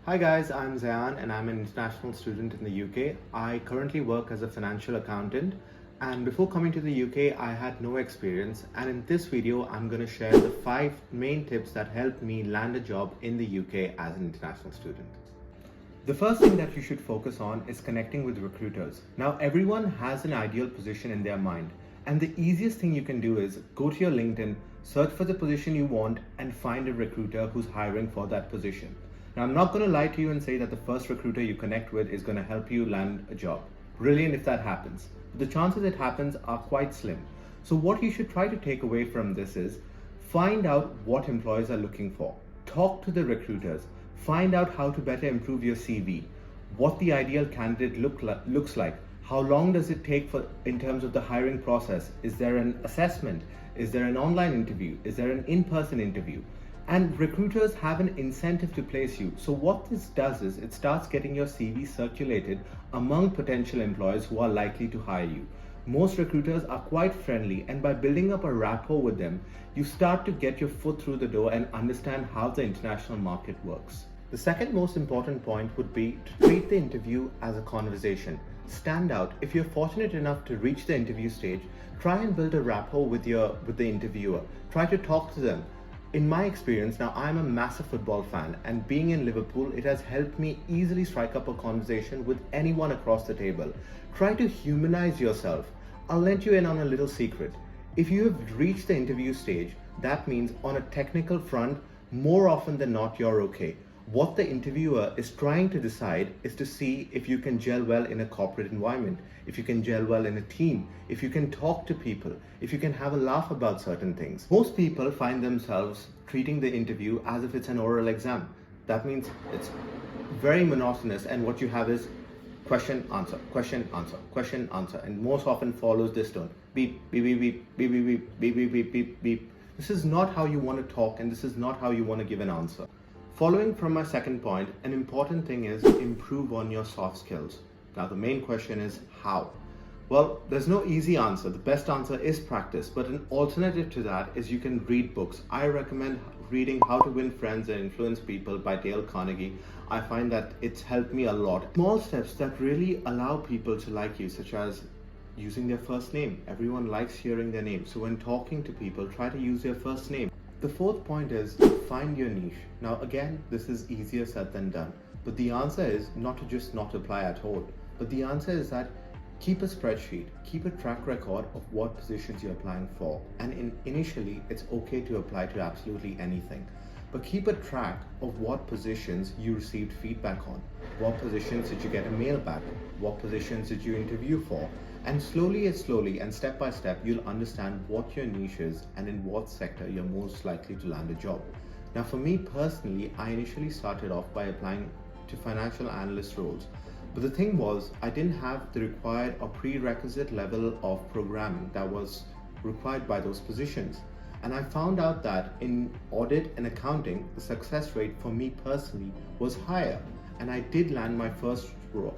Hi guys, I'm Zayan and I'm an international student in the UK. I currently work as a financial accountant, and before coming to the UK I had no experience, and in this video I'm going to share the 5 main tips that helped me land a job in the UK as an international student. The first thing that you should focus on is connecting with recruiters. Now everyone has an ideal position in their mind, and the easiest thing you can do is go to your LinkedIn, search for the position you want and find a recruiter who's hiring for that position. Now, I'm not going to lie to you and say that the first recruiter you connect with is going to help you land a job. Brilliant if that happens. But the chances it happens are quite slim. So what you should try to take away from this is find out what employers are looking for. Talk to the recruiters. Find out how to better improve your CV. What the ideal candidate looks like. How long does it take in terms of the hiring process? Is there an assessment? Is there an online interview? Is there an in-person interview? And recruiters have an incentive to place you. So what this does is it starts getting your CV circulated among potential employers who are likely to hire you. Most recruiters are quite friendly, and by building up a rapport with them, you start to get your foot through the door and understand how the international market works. The second most important point would be to treat the interview as a conversation. Stand out. If you're fortunate enough to reach the interview stage, try and build a rapport with the interviewer. Try to talk to them. In my experience, now I'm a massive football fan, and being in Liverpool, it has helped me easily strike up a conversation with anyone across the table. Try to humanize yourself. I'll let you in on a little secret. If you have reached the interview stage, that means on a technical front, more often than not, you're okay. What the interviewer is trying to decide is to see if you can gel well in a corporate environment, if you can gel well in a team, if you can talk to people, if you can have a laugh about certain things. Most people find themselves treating the interview as if it's an oral exam. That means it's very monotonous, and what you have is question, answer, question, answer, question, answer, and most often follows this tone. Beep, beep, beep, beep, beep, beep, beep, beep, beep, beep, beep. This is not how you want to talk, and this is not how you want to give an answer. Following from my second point, an important thing is improve on your soft skills. Now the main question is how? Well, there's no easy answer. The best answer is practice, but an alternative to that is you can read books. I recommend reading How to Win Friends and Influence People by Dale Carnegie. I find that it's helped me a lot. Small steps that really allow people to like you, such as using their first name. Everyone likes hearing their name. So when talking to people, try to use their first name. The fourth point is find your niche. Now again, this is easier said than done, but the answer is not to just not apply at all. But the answer is that keep a spreadsheet, keep a track record of what positions you're applying for. And initially, it's okay to apply to absolutely anything. But keep a track of what positions you received feedback on. What positions did you get a mail back? What positions did you interview for? And slowly and step by step, you'll understand what your niche is and in what sector you're most likely to land a job. Now for me personally, I initially started off by applying to financial analyst roles. But the thing was, I didn't have the required or prerequisite level of programming that was required by those positions. And I found out that in audit and accounting, the success rate for me personally was higher. And I did land my first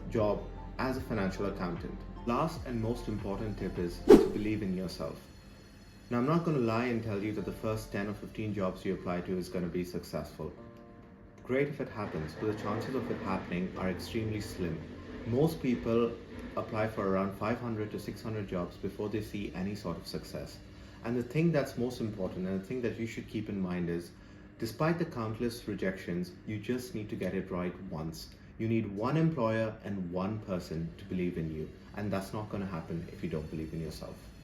job as a financial accountant. Last and most important tip is to believe in yourself. Now, I'm not going to lie and tell you that the first 10 or 15 jobs you apply to is going to be successful. Great if it happens, but the chances of it happening are extremely slim. Most people apply for around 500 to 600 jobs before they see any sort of success. And the thing that's most important and the thing that you should keep in mind is, despite the countless rejections, you just need to get it right once. You need one employer and one person to believe in you, and that's not going to happen if you don't believe in yourself.